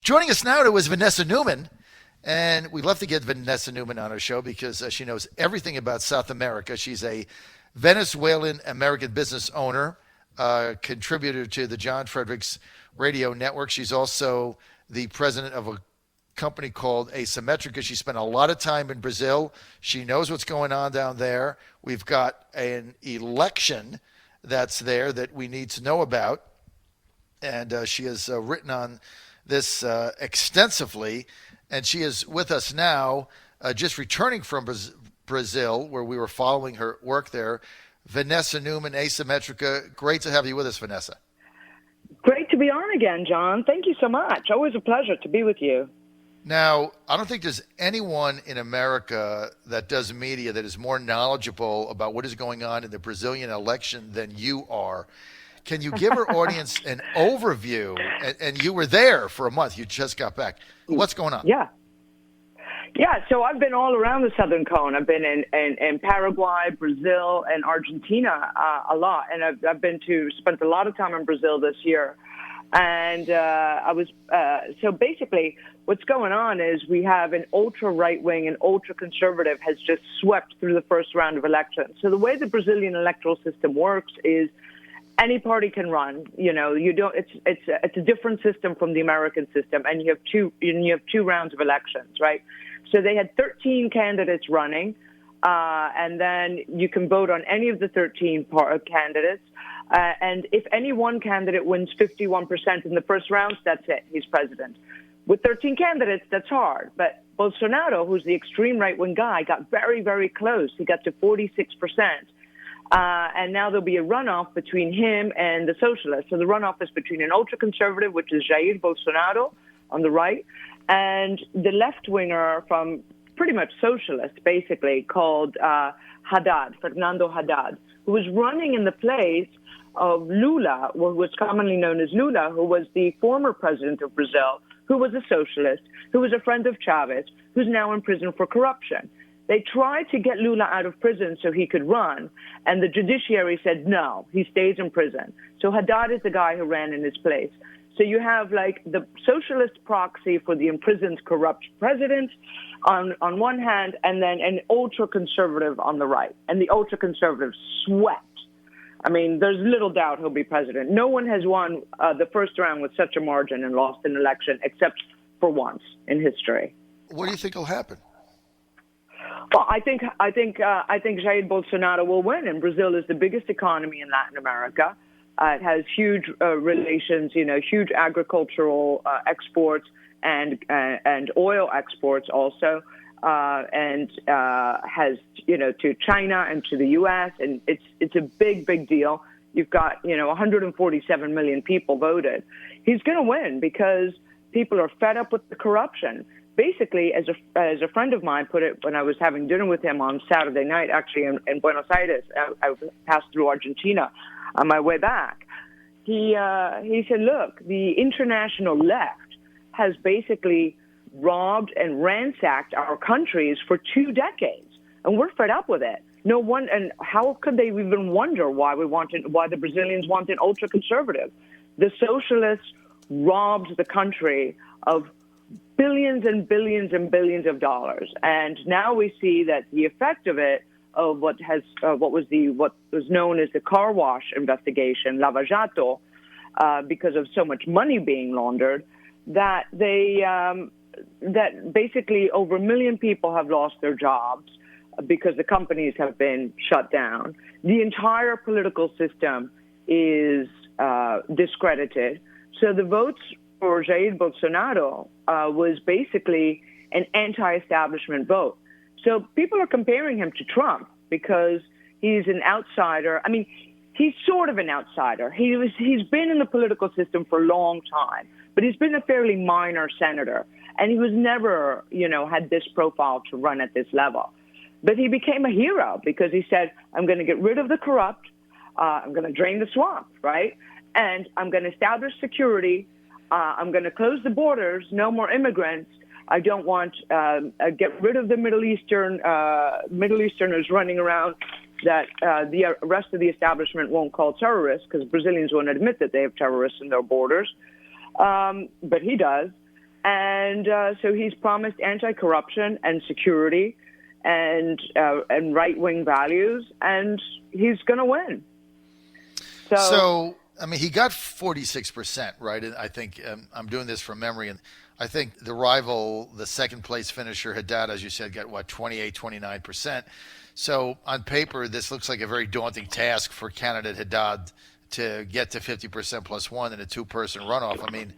Joining us now is Vanessa Neumann, and we'd love to get Vanessa Neumann on our show because she knows everything about South America. She's a Venezuelan-American business owner, contributor to the John Fredericks Radio Network. She's also the president of a company called Asymmetrica. She spent a lot of time in Brazil. She knows what's going on down there. We've got an election that's there that we need to know about, and she has written on this extensively, and she is with us now, just returning from Brazil, where we were following her work there. Vanessa Neumann, Asymmetrica. Great to have you with us, Vanessa. Great to be on again, John. Thank you so much. Always a pleasure to be with you. Now, I don't think there's anyone in America that does media that is more knowledgeable about what is going on in the Brazilian election than you are. Can you give our audience an overview? And you were there for a month. You just got back. What's going on? Yeah. So I've been all around the Southern Cone. I've been in Paraguay, Brazil, and Argentina a lot. And I've spent a lot of time in Brazil this year. And so basically what's going on is we have an ultra right-wing and ultra conservative has just swept through the first round of elections. So the way the Brazilian electoral system works is any party can run. You know, you don't. It's a different system from the American system, and you have two rounds of elections, right? So they had 13 candidates running, and then you can vote on any of the 13 candidates. And if any one candidate wins 51% in the first round, that's it. He's president. With 13 candidates, that's hard. But Bolsonaro, who's the extreme right-wing guy, got very, very close. He got to 46%. And now there'll be a runoff between him and the socialists. So the runoff is between an ultra-conservative, which is Jair Bolsonaro on the right, and the left-winger from pretty much socialist, basically, called Fernando Haddad, who was running in the place of Lula, who was commonly known as Lula, who was the former president of Brazil, who was a socialist, who was a friend of Chavez, who's now in prison for corruption. They tried to get Lula out of prison so he could run, and the judiciary said no, he stays in prison. So Haddad is the guy who ran in his place. So you have like the socialist proxy for the imprisoned corrupt president on one hand, and then an ultra-conservative on the right. And the ultra-conservative swept. I mean, there's little doubt he'll be president. No one has won the first round with such a margin and lost an election except for once in history. What do you think will happen? Well, I think Jair Bolsonaro will win, and Brazil is the biggest economy in Latin America. It has huge relations, huge agricultural exports and oil exports also, and has to China and to the U.S. and it's a big deal. You've got 147 million people voted. He's going to win because people are fed up with the corruption. Basically, as a friend of mine put it when I was having dinner with him on Saturday night, actually in Buenos Aires, I passed through Argentina on my way back. He said, look, the international left has basically robbed and ransacked our countries for 2 decades, and we're fed up with it. No one, and how could they even wonder why the Brazilians want an ultra-conservative? The socialists robbed the country of billions and billions and billions of dollars, and now we see that the effect of it, of what was known as the car wash investigation, Lava Jato, because of so much money being laundered, that basically over 1 million people have lost their jobs because the companies have been shut down. The entire political system is discredited. So the votes for Jair Bolsonaro was basically an anti-establishment vote. So people are comparing him to Trump because he's an outsider. I mean, he's sort of an outsider. He's been in the political system for a long time, but he's been a fairly minor senator, and he was never, had this profile to run at this level. But he became a hero because he said, I'm going to get rid of the corrupt, I'm going to drain the swamp, right? And I'm going to establish security, I'm going to close the borders, no more immigrants. I don't want get rid of the Middle Easterners running around that the rest of the establishment won't call terrorists, because Brazilians won't admit that they have terrorists in their borders, but he does. And so he's promised anti-corruption and security and right-wing values, and he's going to win. So, I mean, he got 46%, right? And I think I'm doing this from memory, and I think the rival, the second place finisher, Haddad, as you said, got 28, 29%. So on paper, this looks like a very daunting task for candidate Haddad to get to 50% plus one in a two-person runoff. I mean,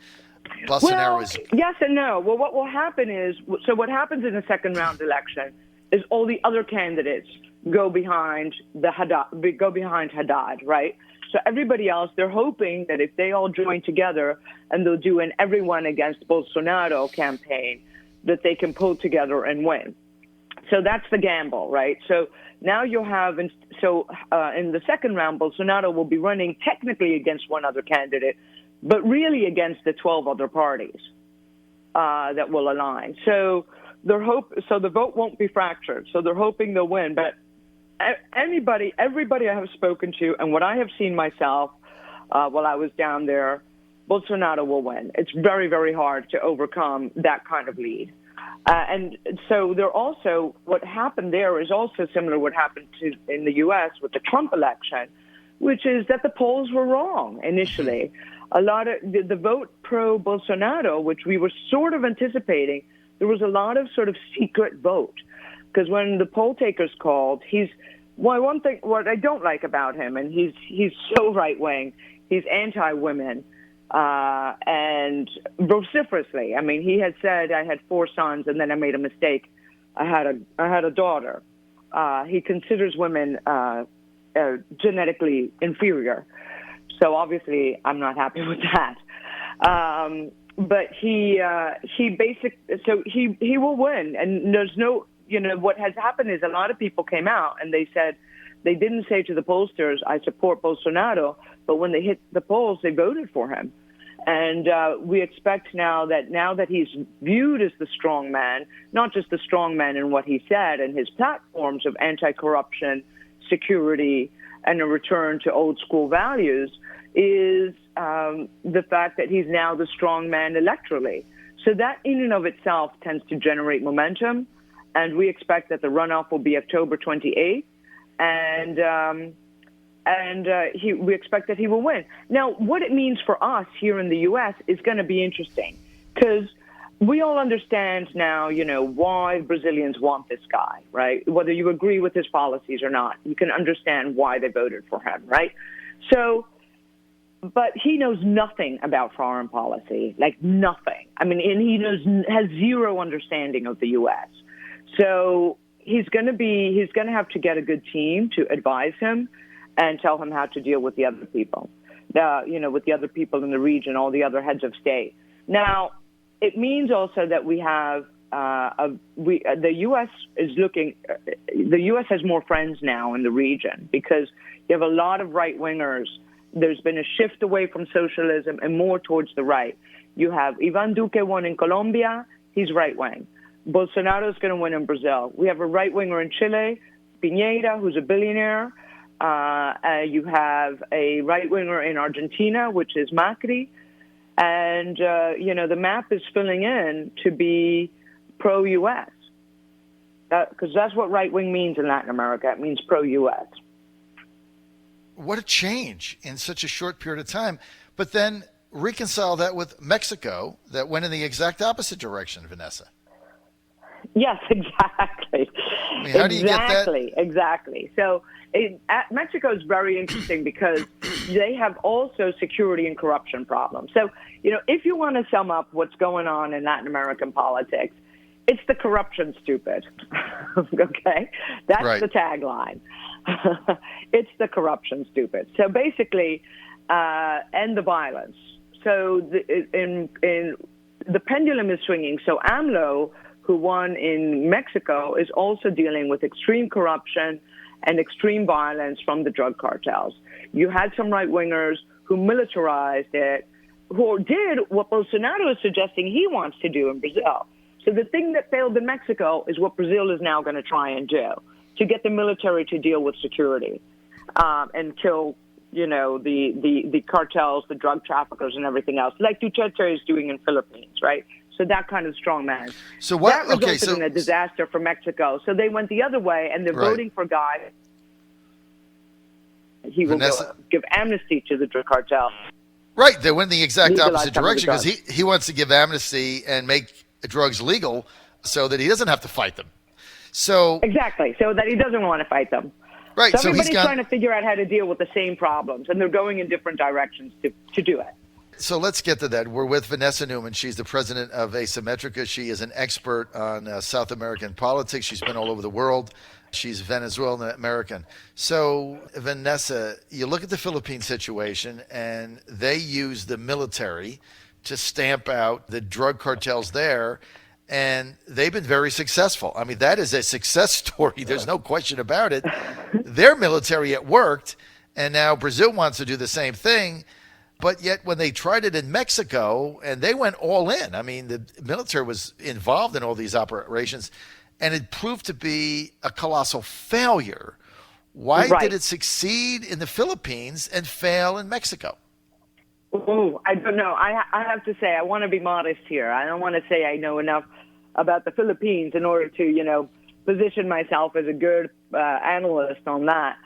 Bolsonaro is... Yes and no. Well, what will happen is, so what happens in the second round election is all the other candidates go behind Haddad, right? So everybody else, they're hoping that if they all join together and they'll do an everyone against Bolsonaro campaign, that they can pull together and win. So that's the gamble, right? So now you'll have, in the second round, Bolsonaro will be running technically against one other candidate, but really against the 12 other parties that will align. So the vote won't be fractured. So they're hoping they'll win. But everybody I have spoken to and what I have seen myself while I was down there, Bolsonaro will win. It's very, very hard to overcome that kind of lead. And so what happened there is also similar to what happened in the U.S. with the Trump election, which is that the polls were wrong initially. A lot of the vote pro-Bolsonaro, which we were sort of anticipating, there was a lot of sort of secret vote. Because when the poll takers called, one thing, what I don't like about him, and he's so right-wing, he's anti-women, and vociferously. I mean, he had said, I had 4 sons, and then I made a mistake. I had a daughter. He considers women genetically inferior. So obviously, I'm not happy with that. But he will win, and there's no, what has happened is a lot of people came out and they said, they didn't say to the pollsters, I support Bolsonaro, but when they hit the polls, they voted for him. And we expect now that he's viewed as the strong man, not just the strong man in what he said and his platforms of anti-corruption, security, and a return to old school values, is the fact that he's now the strong man electorally. So that in and of itself tends to generate momentum, and we expect that the runoff will be October 28th, we expect that he will win. Now, what it means for us here in the U.S. is going to be interesting, because we all understand now, why Brazilians want this guy, right? Whether you agree with his policies or not, you can understand why they voted for him, right? So, but he knows nothing about foreign policy, like nothing. I mean, and he has zero understanding of the U.S. So he's going to have to get a good team to advise him and tell him how to deal with the other people, with the other people in the region, all the other heads of state. Now, it means also that we have the U.S. the U.S. has more friends now in the region because you have a lot of right-wingers. There's been a shift away from socialism and more towards the right. You have Ivan Duque won in Colombia. He's right-wing. Bolsonaro is going to win in Brazil. We have a right-winger in Chile, Piñera, who's a billionaire. You have a right-winger in Argentina, which is Macri. And, the map is filling in to be pro-U.S. Because that's what right-wing means in Latin America. It means pro-U.S. What a change in such a short period of time. But then reconcile that with Mexico that went in the exact opposite direction, Vanessa. Yes, exactly. I mean, how do you get that? Exactly. So Mexico is very interesting because they have also security and corruption problems. So, if you want to sum up what's going on in Latin American politics, it's the corruption stupid. Okay? That's right. The tagline. It's the corruption stupid. So basically, end the violence. So the pendulum is swinging. So AMLO, who won in Mexico, is also dealing with extreme corruption and extreme violence from the drug cartels. You had some right-wingers who militarized it, who did what Bolsonaro is suggesting he wants to do in Brazil. So the thing that failed in Mexico is what Brazil is now going to try and do, to get the military to deal with security and kill, the cartels, the drug traffickers, and everything else, like Duterte is doing in Philippines, right? So that kind of strongman. So what? That resulted in a disaster for Mexico. So they went the other way, and they're voting for guys. He will give amnesty to the drug cartel. Right, they went the exact Legalize opposite some of the direction because he wants to give amnesty and make drugs legal so that he doesn't have to fight them. So exactly, so that he doesn't want to fight them. Right, so everybody's trying to figure out how to deal with the same problems, and they're going in different directions to do it. So let's get to that. We're with Vanessa Neumann. She's the president of Asymmetrica. She is an expert on South American politics. She's been all over the world. She's Venezuelan American. So, Vanessa, you look at the Philippine situation, and they use the military to stamp out the drug cartels there, and they've been very successful. I mean, that is a success story. There's no question about it. Their military, it worked, and now Brazil wants to do the same thing. But yet when they tried it in Mexico, and they went all in, I mean, the military was involved in all these operations, and it proved to be a colossal failure. Why did it succeed in the Philippines and fail in Mexico? Oh, I don't know. I have to say, I want to be modest here. I don't want to say I know enough about the Philippines in order to, position myself as a good analyst on that.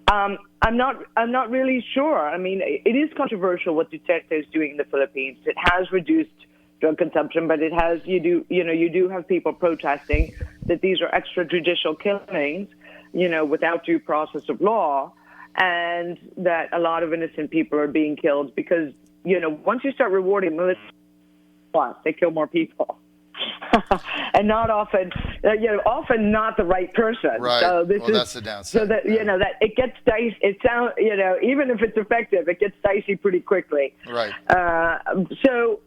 I'm not really sure. I mean, it is controversial what Duterte is doing in the Philippines. It has reduced drug consumption, but it has you do have people protesting that these are extrajudicial killings, without due process of law, and that a lot of innocent people are being killed because once you start rewarding military, they kill more people. And not often, often not the right person. Right. So that's the downside. So that that it gets dicey. It sounds, even if it's effective, it gets dicey pretty quickly. Right. So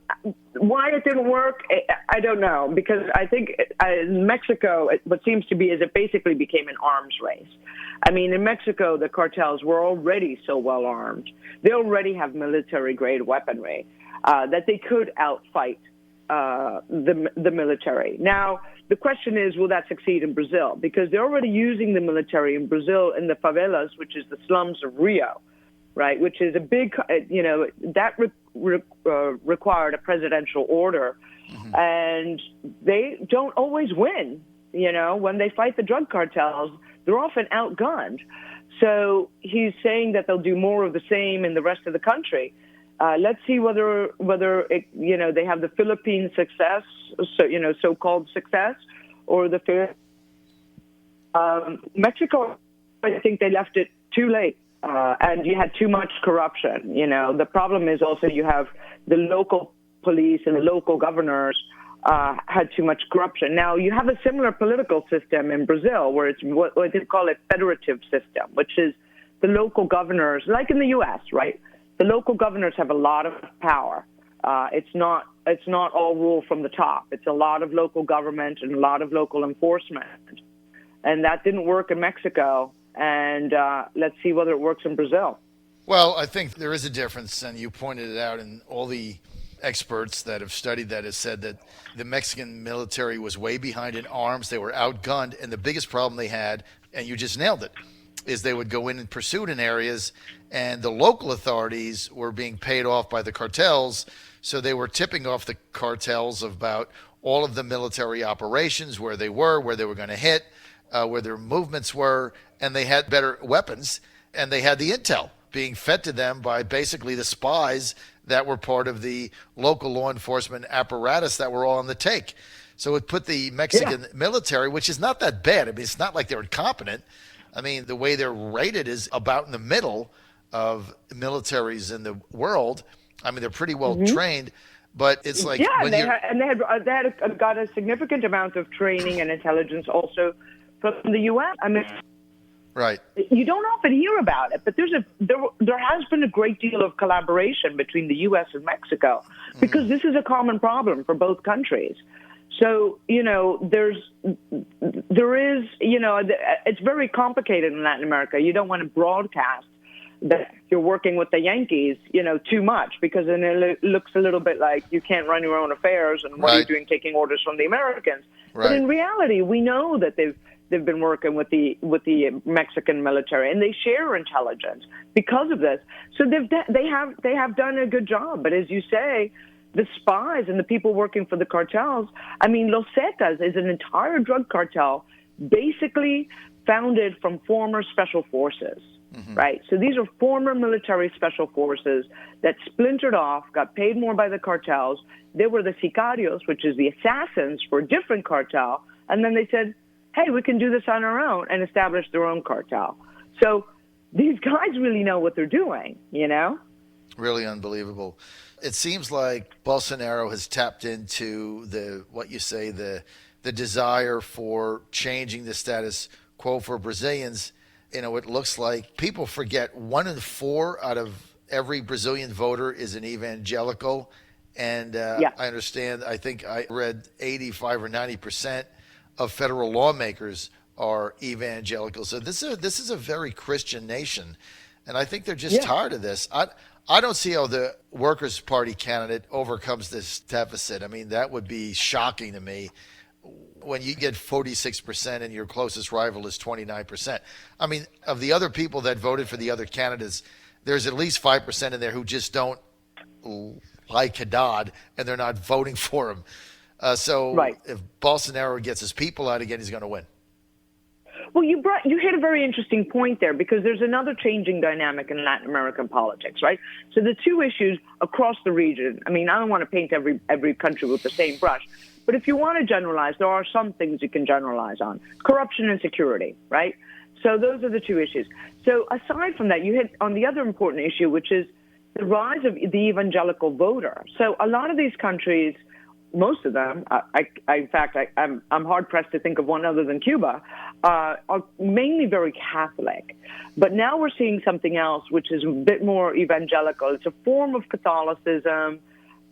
why it didn't work, I don't know, because I think in Mexico, what seems to be is it basically became an arms race. I mean, in Mexico, the cartels were already so well armed. They already have military-grade weaponry that they could outfight the military. Now, the question is, will that succeed in Brazil? Because they're already using the military in Brazil in the favelas, which is the slums of Rio, right? Which is a big, that required a presidential order. Mm-hmm. And they don't always win. When they fight the drug cartels, they're often outgunned. So he's saying that they'll do more of the same in the rest of the country. Let's see whether they have the Philippine success, so-called success, or the Mexico. I think they left it too late, and you had too much corruption. The problem is also you have the local police and the local governors had too much corruption. Now you have a similar political system in Brazil, where it's what they call a federative system, which is the local governors, like in the U.S., right? The local governors have a lot of power. It's not all rule from the top. It's a lot of local government and a lot of local enforcement. And that didn't work in Mexico. And let's see whether it works in Brazil. Well, I think there is a difference, and you pointed it out, and all the experts that have studied that have said that the Mexican military was way behind in arms. They were outgunned, and the biggest problem they had, and you just nailed it, is they would go in and pursue in areas, and the local authorities were being paid off by the cartels, so they were tipping off the cartels about all of the military operations, where they were going to hit, where their movements were, and they had better weapons, and they had the intel being fed to them by basically the spies that were part of the local law enforcement apparatus that were all on the take. So it put the Mexican military, which is not that bad. I mean, it's not like they're incompetent. I mean, the way they're rated is about in the middle of militaries in the world. I mean, they're pretty well trained, but it's like they had got a significant amount of training and intelligence also from the U.S. I mean, right. You don't often hear about it, but there has been a great deal of collaboration between the U.S. and Mexico because this is a common problem for both countries. So, there is, it's very complicated in Latin America. You don't want to broadcast that you're working with the Yankees, too much, because then it looks a little bit like you can't run your own affairs and what are you doing taking orders from the Americans. Right. But in reality, we know that they've been working with the Mexican military, and they share intelligence because of this. So they have done a good job. But as you say, the spies and the people working for the cartels. I mean, Los Zetas is an entire drug cartel basically founded from former special forces, right? So these are former military special forces that splintered off, got paid more by the cartels. They were the sicarios, which is the assassins for a different cartel. And then they said, hey, we can do this on our own, and establish their own cartel. So these guys really know what they're doing, you know? Really unbelievable. It seems like Bolsonaro has tapped into the desire for changing the status quo for Brazilians. You know, it looks like people forget 1 in 4 out of every Brazilian voter is an evangelical. And I understand, I think I read 85 or 90% of federal lawmakers are evangelical. So this is a very Christian nation. And I think they're just tired of this. I don't see how the Workers' Party candidate overcomes this deficit. I mean, that would be shocking to me when you get 46% and your closest rival is 29%. I mean, of the other people that voted for the other candidates, there's at least 5% in there who just don't like Haddad and they're not voting for him. If Bolsonaro gets his people out again, he's going to win. Well, you hit a very interesting point there, because there's another changing dynamic in Latin American politics, right? So the two issues across the region, I mean, I don't want to paint every country with the same brush, but if you want to generalize, there are some things you can generalize on. Corruption and security, right? So those are the two issues. So aside from that, you hit on the other important issue, which is the rise of the evangelical voter. So a lot of these countries, most of them, I'm hard-pressed to think of one other than Cuba, are mainly very Catholic. But now we're seeing something else, which is a bit more evangelical. It's a form of Catholicism,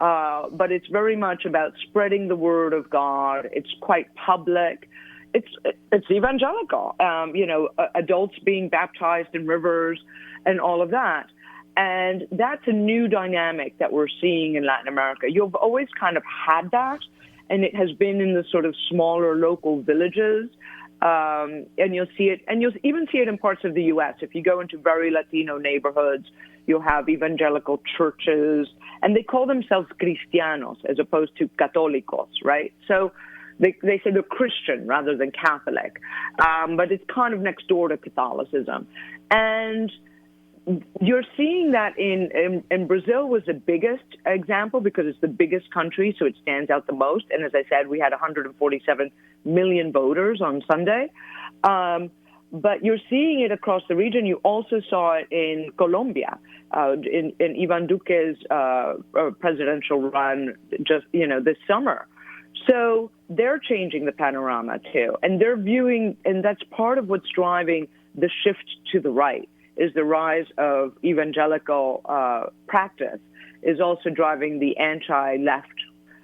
but it's very much about spreading the word of God. It's quite public. It's evangelical, adults being baptized in rivers and all of that. And that's a new dynamic that we're seeing in Latin America. You've always kind of had that, and it has been in the sort of smaller local villages. And you'll see it, and you'll even see it in parts of the U.S. If you go into very Latino neighborhoods, you'll have evangelical churches, and they call themselves cristianos as opposed to católicos, right? So they say they're Christian rather than Catholic, but it's kind of next door to Catholicism. And you're seeing that in Brazil was the biggest example because it's the biggest country, so it stands out the most. And as I said, we had 147 million voters on Sunday. But you're seeing it across the region. You also saw it in Colombia, in Ivan Duque's presidential run just, this summer. So they're changing the panorama too. And they're viewing, and that's part of what's driving the shift to the right, is the rise of evangelical practice is also driving the anti-left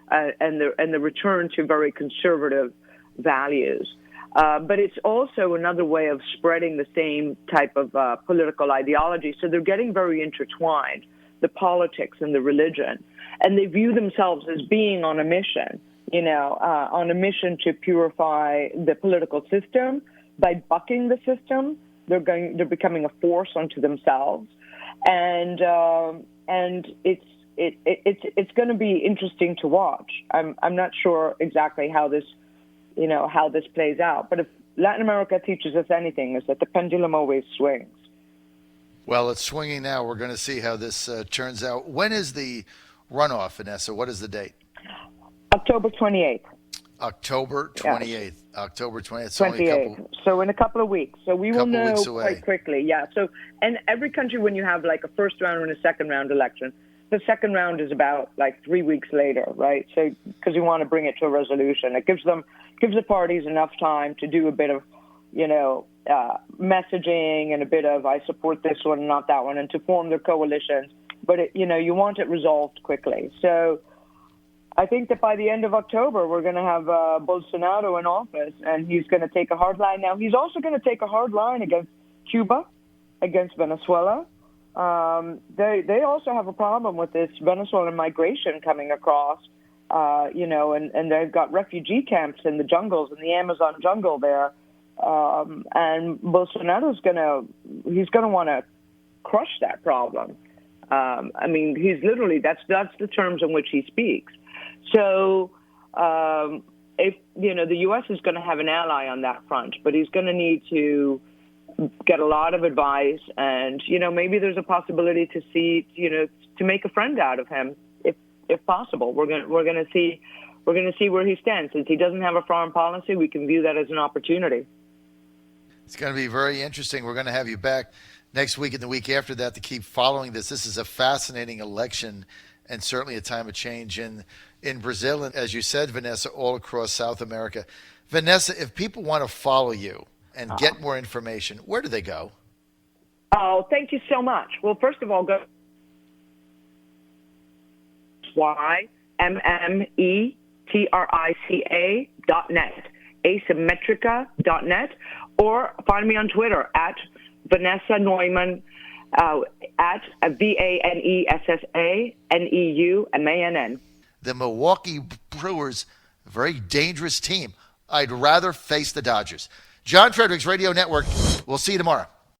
and the return to very conservative values. But it's also another way of spreading the same type of political ideology. So they're getting very intertwined, the politics and the religion. And they view themselves as being on a mission, on a mission to purify the political system by bucking the system. They're becoming a force unto themselves, and it's going to be interesting to watch. I'm not sure exactly how this plays out, but if Latin America teaches us anything, is that the pendulum always swings. Well, it's swinging now. We're going to see how this turns out. When is the runoff, Vanessa? What is the date? October 28th. October 28th. Yeah. October 28th. 28th. So in a couple of weeks. So we will know quite quickly. Yeah. So, and every country, when you have like a first round and a second round election, the second round is about like 3 weeks later, right? So, because you want to bring it to a resolution, it gives the parties enough time to do a bit of, messaging and a bit of I support this one and not that one, and to form their coalitions. But you want it resolved quickly. So I think that by the end of October, we're going to have Bolsonaro in office, and he's going to take a hard line. Now, he's also going to take a hard line against Cuba, against Venezuela. They also have a problem with this Venezuelan migration coming across, and they've got refugee camps in the jungles, in the Amazon jungle there. And Bolsonaro's going to want to crush that problem. I mean, he's literally, that's the terms in which he speaks. So if, the U.S. is going to have an ally on that front, but he's going to need to get a lot of advice, and, maybe there's a possibility to see, to make a friend out of him, if possible. We're going to see where he stands. Since he doesn't have a foreign policy, we can view that as an opportunity. It's going to be very interesting. We're going to have you back next week and the week after that to keep following this. This is a fascinating election and certainly a time of change in Brazil and, as you said, Vanessa, all across South America. Vanessa, if people want to follow you and get more information, where do they go? Oh, thank you so much. Well, first of all, go YMMETRICA.net, asymmetrica.net, or find me on Twitter at Vanessa Neumann, at VANESSANEUMANN. The Milwaukee Brewers, a very dangerous team. I'd rather face the Dodgers. John Fredericks Radio Network. We'll see you tomorrow.